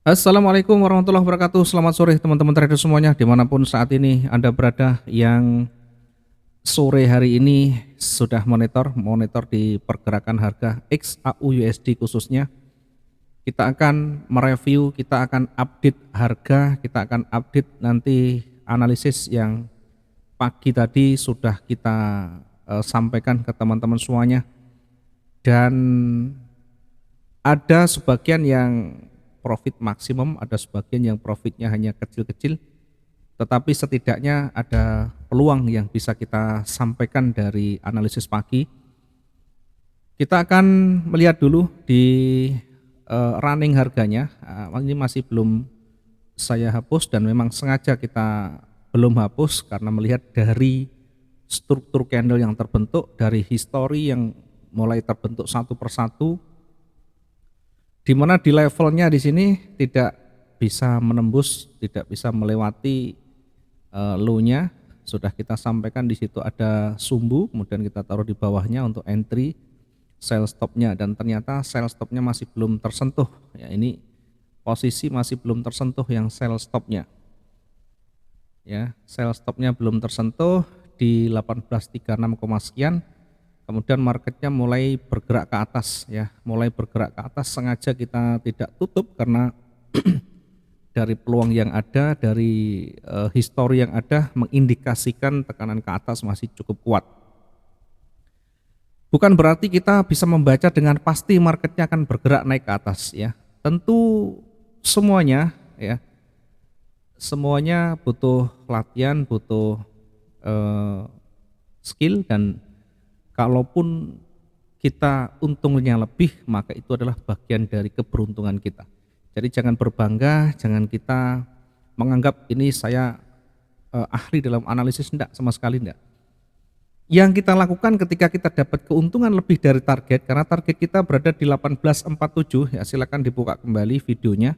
Assalamualaikum warahmatullahi wabarakatuh. Selamat sore teman-teman trader semuanya dimanapun saat ini Anda berada, yang sore hari ini sudah monitor di pergerakan harga XAU USD khususnya. Kita akan mereview, kita akan update harga, kita akan update nanti analisis yang pagi tadi sudah kita sampaikan ke teman-teman semuanya. Dan ada sebagian yang profit maksimum, ada sebagian yang profitnya hanya kecil-kecil, tetapi setidaknya ada peluang yang bisa kita sampaikan dari analisis pagi. Kita akan melihat dulu di running harganya. Ini masih belum saya hapus dan memang sengaja kita belum hapus karena melihat dari struktur candle yang terbentuk, dari histori yang mulai terbentuk satu persatu, di mana di levelnya di sini tidak bisa menembus, tidak bisa melewati low-nya. Sudah kita sampaikan di situ ada sumbu, kemudian kita taruh di bawahnya untuk entry, sell stop-nya, dan ternyata sell stop-nya masih belum tersentuh. Ya, ini posisi masih belum tersentuh yang sell stop-nya. Ya, sell stop-nya belum tersentuh di 1836, sekian. Kemudian marketnya mulai bergerak ke atas, ya, mulai bergerak ke atas. Sengaja kita tidak tutup karena dari peluang yang ada, dari histori yang ada mengindikasikan tekanan ke atas masih cukup kuat. Bukan berarti kita bisa membaca dengan pasti marketnya akan bergerak naik ke atas, ya. Tentu semuanya, ya, semuanya butuh latihan, butuh skill, dan kalaupun kita untungnya lebih, maka itu adalah bagian dari keberuntungan kita. Jadi jangan berbangga, jangan kita menganggap ini saya ahli dalam analisis, enggak, sama sekali enggak. Yang kita lakukan ketika kita dapat keuntungan lebih dari target, karena target kita berada di 1847, ya, silakan dibuka kembali videonya.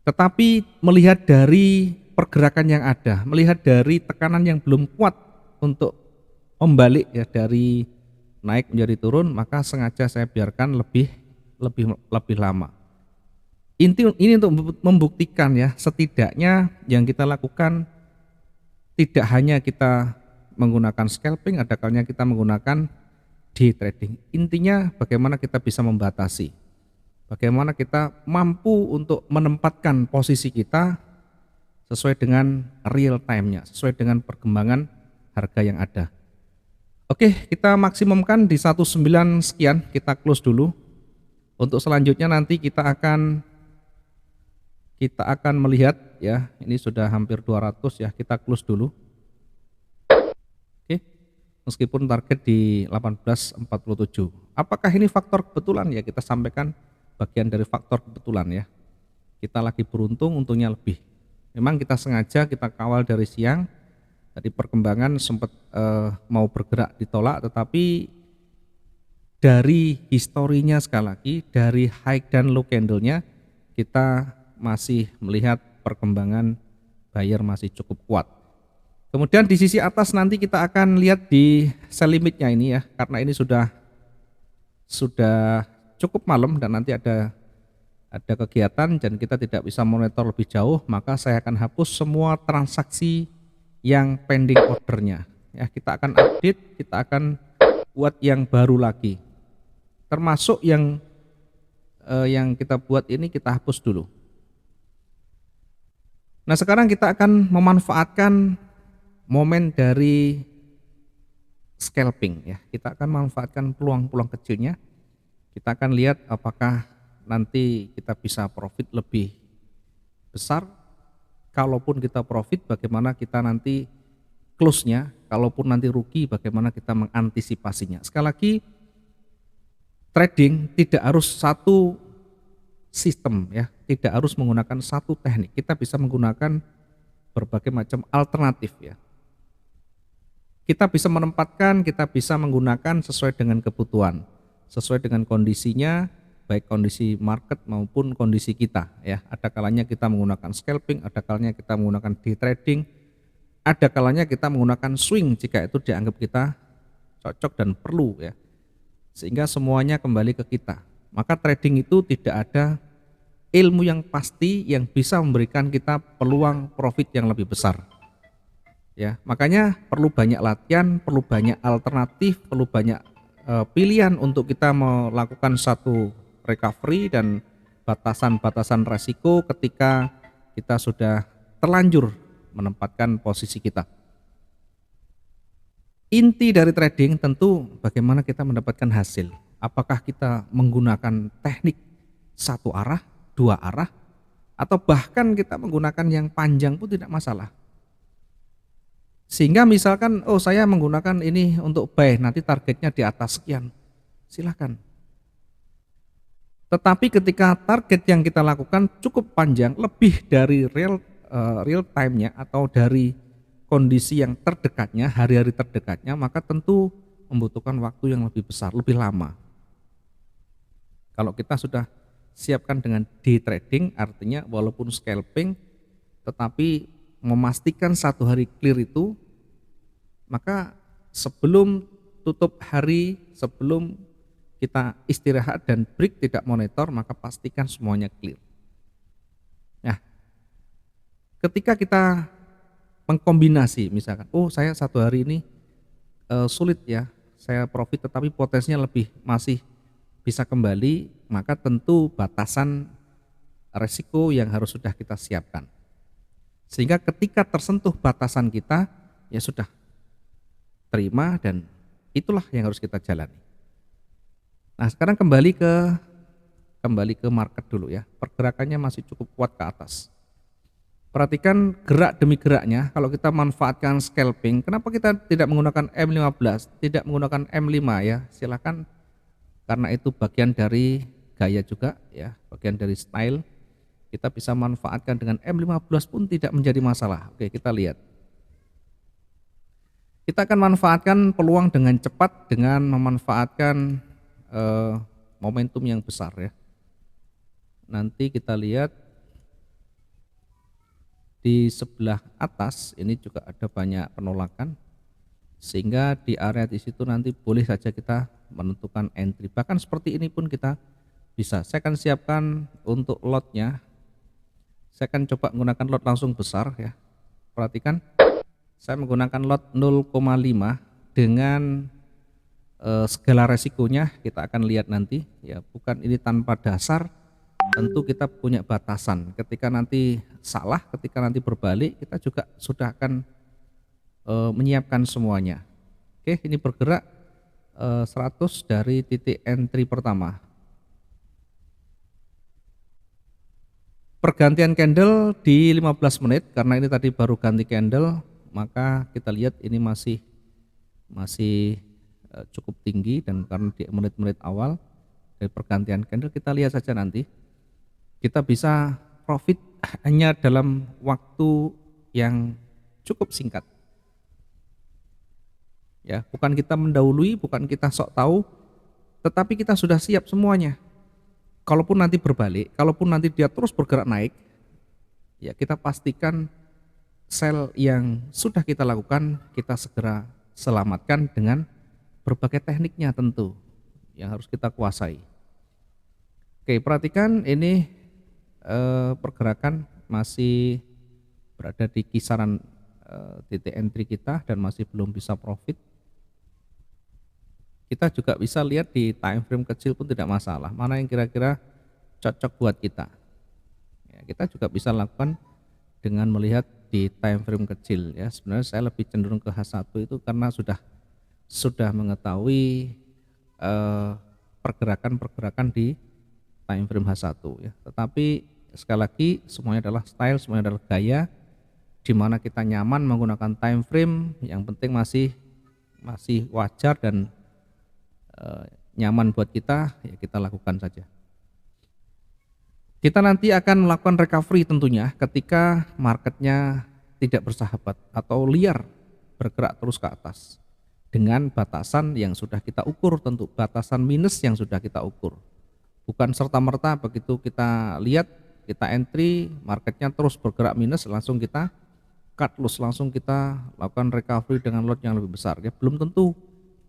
Tetapi melihat dari pergerakan yang ada, melihat dari tekanan yang belum kuat untuk membalik, ya, dari naik menjadi turun, maka sengaja saya biarkan lebih lama. Ini untuk membuktikan, ya, setidaknya yang kita lakukan tidak hanya kita menggunakan scalping, ada kalanya kita menggunakan day trading. Intinya bagaimana kita bisa membatasi, bagaimana kita mampu untuk menempatkan posisi kita sesuai dengan real time-nya, sesuai dengan perkembangan harga yang ada. Oke, kita maksimumkan di 19 sekian, kita close dulu. Untuk selanjutnya nanti kita akan melihat, ya, ini sudah hampir 200, ya, kita close dulu. Oke. Meskipun target di 1847. Apakah ini faktor kebetulan? Ya, kita sampaikan bagian dari faktor kebetulan, ya. Kita lagi beruntung, untungnya lebih. Memang kita sengaja kita kawal dari siang. Tadi perkembangan sempat mau bergerak ditolak, tetapi dari historinya, sekali lagi dari high dan low candle-nya, kita masih melihat perkembangan buyer masih cukup kuat. Kemudian di sisi atas nanti kita akan lihat di sell limitnya ini, ya, karena ini sudah cukup malam dan nanti ada kegiatan dan kita tidak bisa monitor lebih jauh, maka saya akan hapus semua transaksi yang pending ordernya, ya. Kita akan update, kita akan buat yang baru lagi, termasuk yang kita buat ini kita hapus dulu. Nah, sekarang kita akan memanfaatkan momen dari scalping, ya. Kita akan memanfaatkan peluang-peluang kecilnya. Kita akan lihat apakah nanti kita bisa profit lebih besar. Kalaupun kita profit, bagaimana kita nanti close-nya. Kalaupun nanti rugi, bagaimana kita mengantisipasinya. Sekali lagi, trading tidak harus satu sistem, ya, tidak harus menggunakan satu teknik. Kita bisa menggunakan berbagai macam alternatif, ya. Kita bisa menempatkan, kita bisa menggunakan sesuai dengan kebutuhan, sesuai dengan kondisinya, baik kondisi market maupun kondisi kita, ya. Ada kalanya kita menggunakan scalping, ada kalanya kita menggunakan day trading, ada kalanya kita menggunakan swing jika itu dianggap kita cocok dan perlu, ya. Sehingga semuanya kembali ke kita. Maka trading itu tidak ada ilmu yang pasti yang bisa memberikan kita peluang profit yang lebih besar. Ya, makanya perlu banyak latihan, perlu banyak alternatif, perlu banyak pilihan untuk kita melakukan satu recovery dan batasan-batasan resiko ketika kita sudah terlanjur menempatkan posisi kita. Inti dari trading tentu bagaimana kita mendapatkan hasil. Apakah kita menggunakan teknik satu arah, dua arah, atau bahkan kita menggunakan yang panjang pun tidak masalah. Sehingga misalkan, oh saya menggunakan ini untuk buy, nanti targetnya di atas sekian, silakan. Tetapi ketika target yang kita lakukan cukup panjang, lebih dari real time-nya atau dari kondisi yang terdekatnya, hari-hari terdekatnya, maka tentu membutuhkan waktu yang lebih besar, lebih lama. Kalau kita sudah siapkan dengan day trading, artinya walaupun scalping, tetapi memastikan satu hari clear itu, maka sebelum tutup hari, sebelum kita istirahat dan break tidak monitor, maka pastikan semuanya clear. Nah, ketika kita mengkombinasi, misalkan, oh saya satu hari ini sulit ya, saya profit tetapi potensinya lebih masih bisa kembali, maka tentu batasan resiko yang harus sudah kita siapkan. Sehingga ketika tersentuh batasan kita, ya sudah, terima dan itulah yang harus kita jalani. Nah sekarang kembali ke market dulu ya, pergerakannya masih cukup kuat ke atas. Perhatikan gerak demi geraknya, kalau kita manfaatkan scalping, kenapa kita tidak menggunakan M15, tidak menggunakan M5 ya, silakan, karena itu bagian dari gaya juga ya, bagian dari style. Kita bisa manfaatkan dengan M15 pun tidak menjadi masalah. Oke, kita lihat. Kita akan manfaatkan peluang dengan cepat dengan memanfaatkan momentum yang besar ya. Nanti kita lihat di sebelah atas ini juga ada banyak penolakan, sehingga di area di situ nanti boleh saja kita menentukan entry. Bahkan seperti ini pun kita bisa. Saya akan siapkan untuk lotnya. Saya akan coba menggunakan lot langsung besar ya. Perhatikan, saya menggunakan lot 0,5 dengan segala resikonya kita akan lihat nanti ya. Bukan ini tanpa dasar. Tentu kita punya batasan, ketika nanti salah, ketika nanti berbalik, kita juga sudah akan menyiapkan semuanya. Oke, ini bergerak 100 dari titik entry pertama. Pergantian candle di 15 menit, karena ini tadi baru ganti candle, maka kita lihat ini masih cukup tinggi, dan karena di menit-menit awal dari pergantian candle, kita lihat saja nanti. Kita bisa profit hanya dalam waktu yang cukup singkat. Ya, bukan kita mendahului, bukan kita sok tahu, tetapi kita sudah siap semuanya. Kalaupun nanti berbalik, kalaupun nanti dia terus bergerak naik, ya kita pastikan sell yang sudah kita lakukan kita segera selamatkan dengan berbagai tekniknya tentu yang harus kita kuasai. Oke, perhatikan ini pergerakan masih berada di kisaran titik entry kita dan masih belum bisa profit. Kita juga bisa lihat di time frame kecil pun tidak masalah, mana yang kira-kira cocok buat kita ya, kita juga bisa lakukan dengan melihat di time frame kecil ya. Sebenarnya saya lebih cenderung ke H1 itu karena sudah mengetahui pergerakan-pergerakan di time frame H1 ya. Tetapi sekali lagi semuanya adalah style, semuanya adalah gaya, di mana kita nyaman menggunakan time frame, yang penting masih wajar dan nyaman buat kita, ya kita lakukan saja. Kita nanti akan melakukan recovery tentunya ketika marketnya tidak bersahabat atau liar bergerak terus ke atas dengan batasan yang sudah kita ukur, tentu batasan minus yang sudah kita ukur. Bukan serta-merta begitu kita lihat, kita entry, marketnya terus bergerak minus, langsung kita cut loss, langsung kita lakukan recovery dengan lot yang lebih besar ya. Belum tentu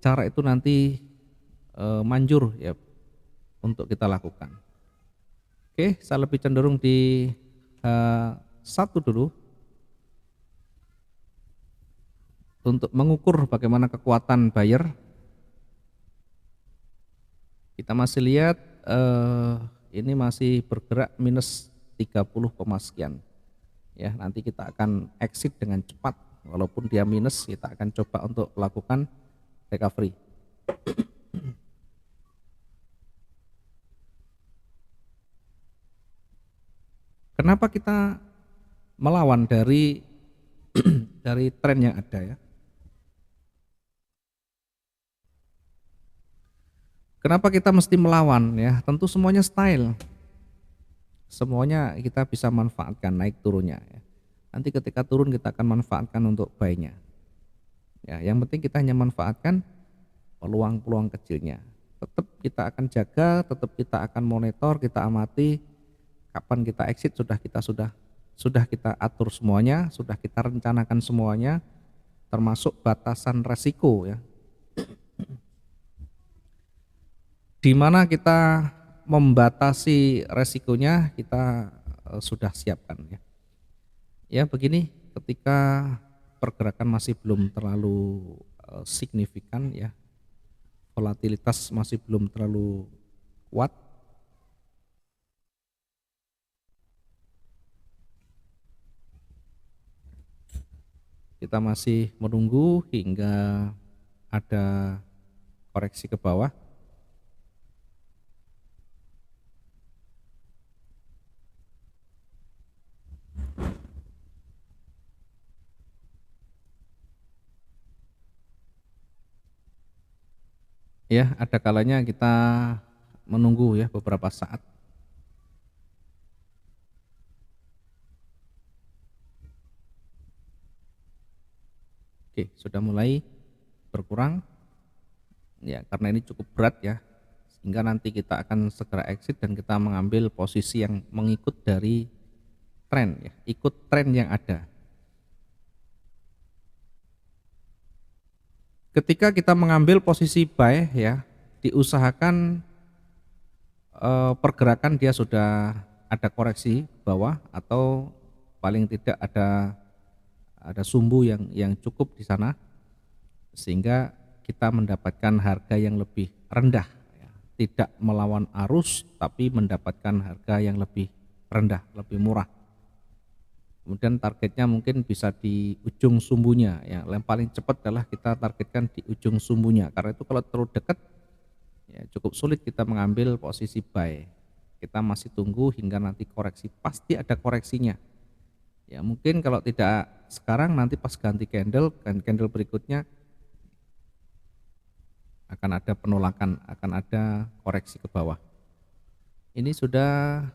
cara itu nanti manjur ya untuk kita lakukan. Oke, saya lebih cenderung di satu dulu untuk mengukur bagaimana kekuatan buyer. Kita masih lihat ini masih bergerak minus 30, sekian. Ya, nanti kita akan exit dengan cepat. Walaupun dia minus, kita akan coba untuk melakukan recovery. Kenapa kita melawan dari dari tren yang ada ya? Kenapa kita mesti melawan ya? Tentu semuanya style. Semuanya kita bisa manfaatkan naik turunnya ya. Nanti ketika turun kita akan manfaatkan untuk buy-nya. Ya, yang penting kita hanya manfaatkan peluang-peluang kecilnya. Tetap kita akan jaga, tetap kita akan monitor, kita amati kapan kita exit sudah kita atur semuanya, sudah kita rencanakan semuanya, termasuk batasan resiko ya. Di mana kita membatasi resikonya kita sudah siapkan ya. Ya begini, ketika pergerakan masih belum terlalu signifikan ya, volatilitas masih belum terlalu kuat, kita masih menunggu hingga ada koreksi ke bawah. Ya, ada kalanya kita menunggu ya beberapa saat. Oke, sudah mulai berkurang. Ya, karena ini cukup berat ya. Sehingga nanti kita akan segera exit dan kita mengambil posisi yang mengikut dari tren ya, ikut tren yang ada. Ketika kita mengambil posisi buy ya, diusahakan pergerakan dia sudah ada koreksi bawah atau paling tidak ada sumbu yang cukup di sana sehingga kita mendapatkan harga yang lebih rendah ya. Tidak melawan arus tapi mendapatkan harga yang lebih rendah, lebih murah. Kemudian targetnya mungkin bisa di ujung sumbunya ya. Yang paling cepat adalah kita targetkan di ujung sumbunya karena itu kalau terlalu dekat ya cukup sulit kita mengambil posisi buy. Kita masih tunggu hingga nanti koreksi, pasti ada koreksinya. Ya mungkin kalau tidak sekarang nanti pas ganti candle berikutnya akan ada penolakan, akan ada koreksi ke bawah. Ini sudah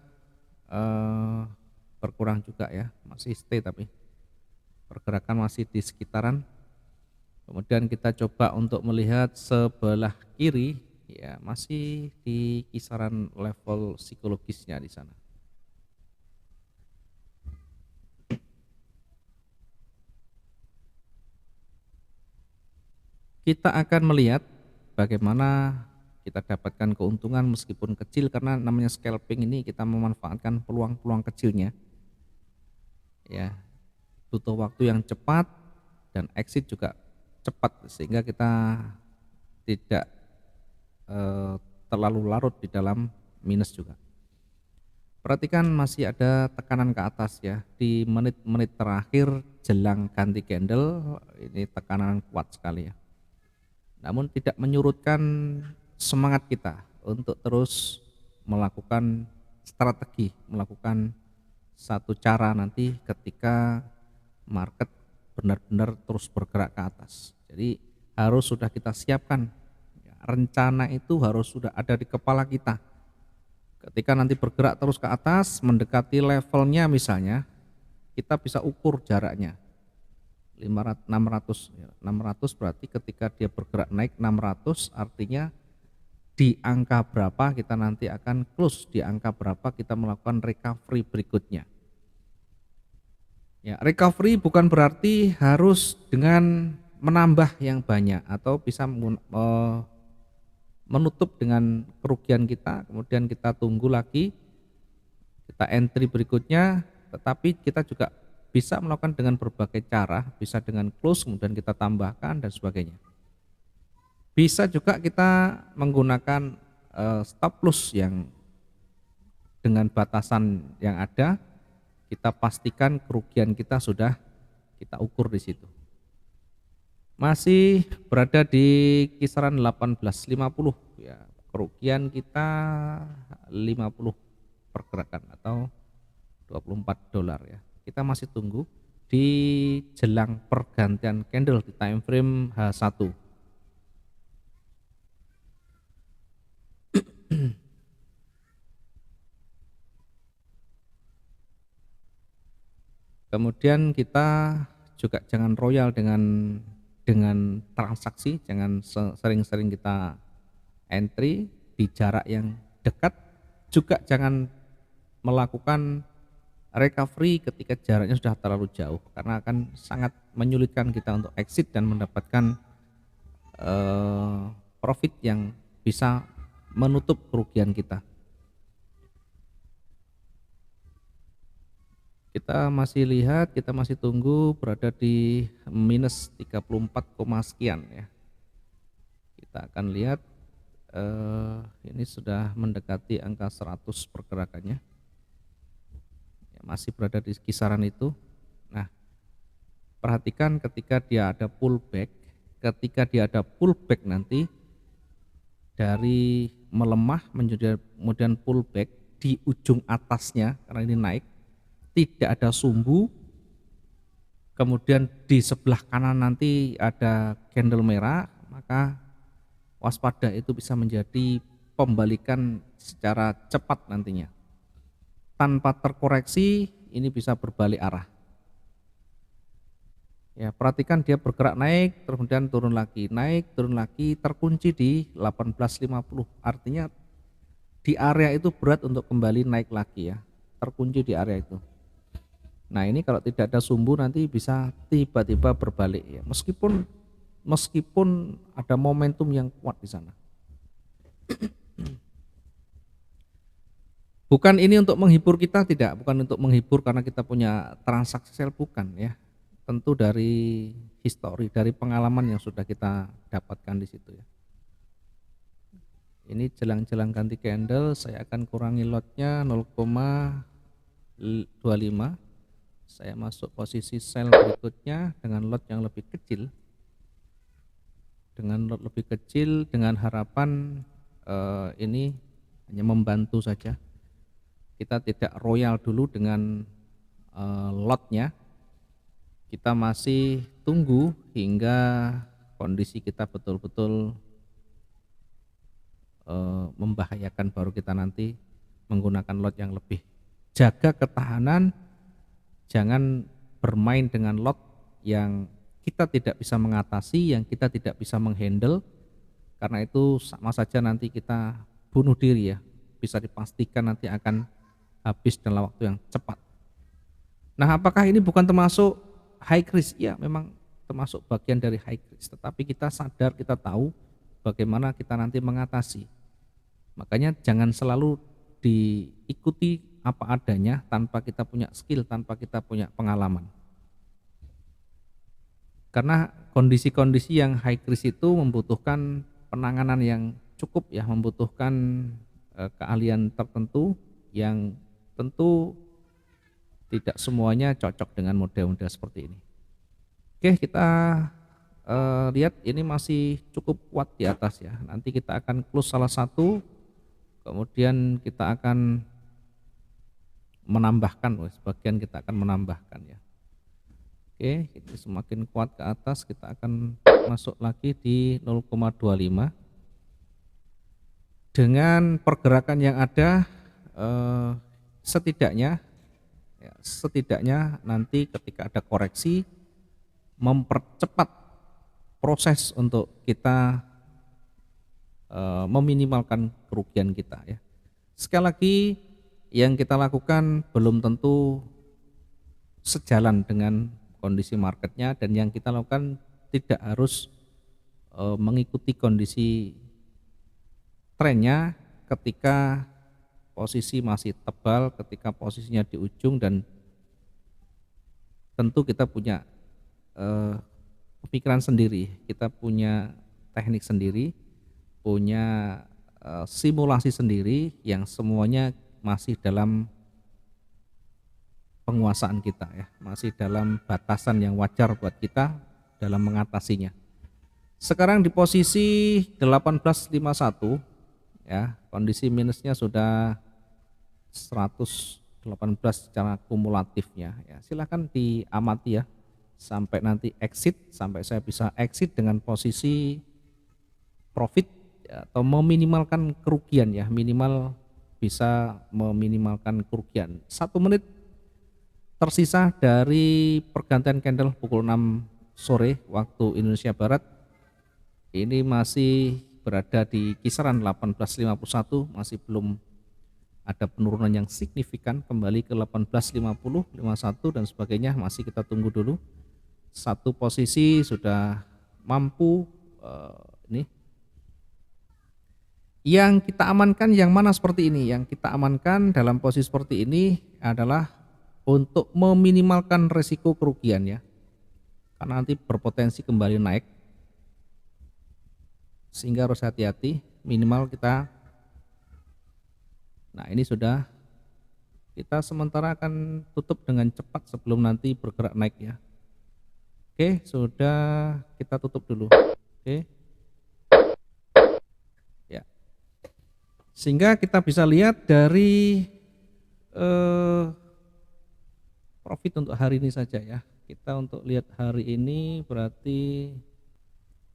berkurang juga ya, masih stay tapi pergerakan masih di sekitaran. Kemudian kita coba untuk melihat sebelah kiri ya, masih di kisaran level psikologisnya di sana. Kita akan melihat bagaimana kita dapatkan keuntungan meskipun kecil karena namanya scalping ini kita memanfaatkan peluang-peluang kecilnya. Ya, butuh waktu yang cepat dan exit juga cepat sehingga kita tidak terlalu larut di dalam minus juga. Perhatikan masih ada tekanan ke atas ya di menit-menit terakhir jelang ganti candle, ini tekanan kuat sekali ya. Namun tidak menyurutkan semangat kita untuk terus melakukan strategi, melakukan satu cara nanti ketika market benar-benar terus bergerak ke atas. Jadi harus sudah kita siapkan, rencana itu harus sudah ada di kepala kita. Ketika nanti bergerak terus ke atas mendekati levelnya misalnya, kita bisa ukur jaraknya 500, 600 berarti ketika dia bergerak naik 600 artinya di angka berapa kita nanti akan close, di angka berapa kita melakukan recovery berikutnya. Ya, recovery bukan berarti harus dengan menambah yang banyak atau bisa menutup dengan kerugian kita, kemudian kita tunggu lagi kita entry berikutnya, tetapi kita juga bisa melakukan dengan berbagai cara, bisa dengan close kemudian kita tambahkan dan sebagainya. Bisa juga kita menggunakan stop loss yang dengan batasan yang ada, kita pastikan kerugian kita sudah kita ukur di situ. Masih berada di kisaran 18.50 ya, kerugian kita 50 pergerakan atau $24 ya. Kita masih tunggu di jelang pergantian candle di time frame H1. Kemudian kita juga jangan royal dengan transaksi, jangan sering-sering kita entry di jarak yang dekat, juga jangan melakukan recovery ketika jaraknya sudah terlalu jauh karena akan sangat menyulitkan kita untuk exit dan mendapatkan profit yang bisa menutup kerugian kita. Kita masih lihat, kita masih tunggu berada di minus 34, sekian ya. Kita akan lihat ini sudah mendekati angka 100 pergerakannya. Ya, masih berada di kisaran itu. Nah, perhatikan ketika dia ada pullback, nanti dari melemah menjadi kemudian pullback di ujung atasnya karena ini naik, tidak ada sumbu, kemudian di sebelah kanan nanti ada candle merah, maka waspada itu bisa menjadi pembalikan secara cepat nantinya. Tanpa terkoreksi ini bisa berbalik arah. Ya, perhatikan dia bergerak naik, kemudian turun lagi, naik, turun lagi, terkunci di 18.50. Artinya di area itu berat untuk kembali naik lagi ya, terkunci di area itu. Nah, ini kalau tidak ada sumbu nanti bisa tiba-tiba berbalik ya. Meskipun ada momentum yang kuat di sana. Bukan ini untuk menghibur kita, tidak, bukan untuk menghibur karena kita punya transaksi sell, bukan ya. Tentu dari histori, dari pengalaman yang sudah kita dapatkan di situ ya. Ini jelang-jelang ganti candle, saya akan kurangi lotnya 0,25. Saya masuk posisi sell berikutnya dengan lot yang lebih kecil. Dengan harapan ini hanya membantu saja. Kita tidak royal dulu dengan lotnya. Kita masih tunggu hingga kondisi kita betul-betul membahayakan, baru kita nanti menggunakan lot yang lebih. Jaga ketahanan, jangan bermain dengan lot yang kita tidak bisa mengatasi, yang kita tidak bisa menghandle, karena itu sama saja nanti kita bunuh diri ya, bisa dipastikan nanti akan habis dalam waktu yang cepat. Nah, apakah ini bukan termasuk high risk? Ya, memang termasuk bagian dari high risk, tetapi kita sadar, kita tahu bagaimana kita nanti mengatasi. Makanya jangan selalu diikuti apa adanya tanpa kita punya skill, tanpa kita punya pengalaman. Karena kondisi-kondisi yang high risk itu membutuhkan penanganan yang cukup ya, membutuhkan keahlian tertentu yang tentu tidak semuanya cocok dengan model-model seperti ini. Oke, kita lihat ini masih cukup kuat di atas ya. Nanti kita akan close salah satu, kemudian kita akan menambahkan, sebagian kita akan menambahkan ya. Oke, ini semakin kuat ke atas, kita akan masuk lagi di 0,25. Dengan pergerakan yang ada, setidaknya nanti ketika ada koreksi, mempercepat proses untuk kita meminimalkan kerugian kita ya. Sekali lagi, yang kita lakukan belum tentu sejalan dengan kondisi marketnya, dan yang kita lakukan tidak harus mengikuti kondisi trennya ketika posisi masih tebal, ketika posisinya di ujung, dan tentu kita punya pemikiran sendiri, kita punya teknik sendiri, punya simulasi sendiri yang semuanya masih dalam penguasaan kita ya, masih dalam batasan yang wajar buat kita dalam mengatasinya. Sekarang di posisi 1851 ya, kondisi minusnya sudah 118 secara kumulatifnya ya. Silakan diamati ya sampai nanti exit, sampai saya bisa exit dengan posisi profit ya, atau meminimalkan kerugian ya, minimal bisa meminimalkan kerugian. 1 menit tersisa dari pergantian candle pukul 6 sore waktu Indonesia Barat. Ini masih berada di kisaran 1851, masih belum ada penurunan yang signifikan kembali ke 1850, 51 dan sebagainya, masih kita tunggu dulu. Satu posisi sudah mampu ini. Yang kita amankan yang mana seperti ini? Yang kita amankan dalam posisi seperti ini adalah untuk meminimalkan resiko kerugian ya. Karena nanti berpotensi kembali naik. Sehingga harus hati-hati, minimal kita. Nah, ini sudah kita sementara akan tutup dengan cepat sebelum nanti bergerak naik ya. Oke, sudah kita tutup dulu. Oke. Ya. Sehingga kita bisa lihat dari profit untuk hari ini saja ya. Kita untuk lihat hari ini berarti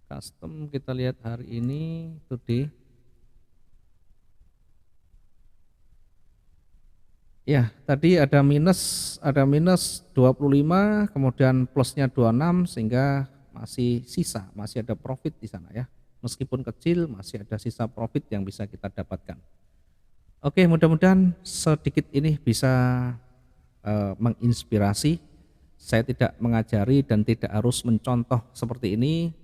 custom, kita lihat hari ini today. Ya, tadi ada minus 25, kemudian plusnya 26 sehingga masih sisa, masih ada profit di sana ya. Meskipun kecil masih ada sisa profit yang bisa kita dapatkan. Oke, mudah-mudahan sedikit ini bisa menginspirasi. Saya tidak mengajari dan tidak harus mencontoh seperti ini,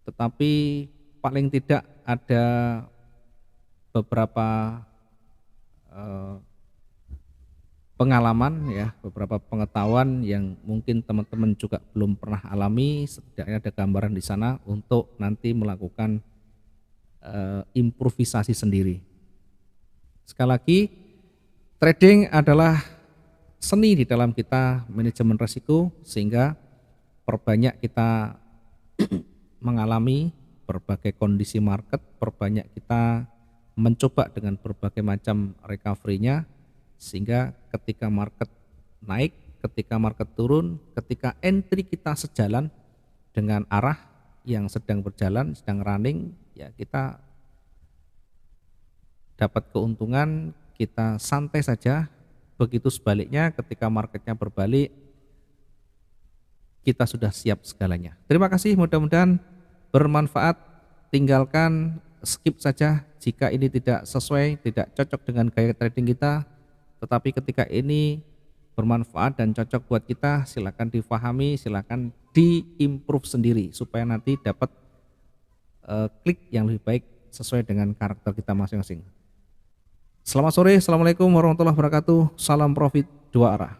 tetapi paling tidak ada beberapa pengalaman ya, beberapa pengetahuan yang mungkin teman-teman juga belum pernah alami, setidaknya ada gambaran di sana untuk nanti melakukan improvisasi sendiri. Sekali lagi, trading adalah seni di dalam kita manajemen risiko, sehingga perbanyak kita mengalami berbagai kondisi market, perbanyak kita mencoba dengan berbagai macam recovery-nya, sehingga ketika market naik, ketika market turun, ketika entry kita sejalan dengan arah yang sedang berjalan, sedang running, ya kita dapat keuntungan, kita santai saja. Begitu sebaliknya ketika marketnya berbalik, kita sudah siap segalanya. Terima kasih, mudah-mudahan bermanfaat. Tinggalkan, skip saja jika ini tidak sesuai, tidak cocok dengan gaya trading kita. Tetapi ketika ini bermanfaat dan cocok buat kita, silakan difahami, silakan diimprove sendiri supaya nanti dapat klik yang lebih baik sesuai dengan karakter kita masing-masing. Selamat sore, assalamualaikum warahmatullahi wabarakatuh. Salam profit dua arah.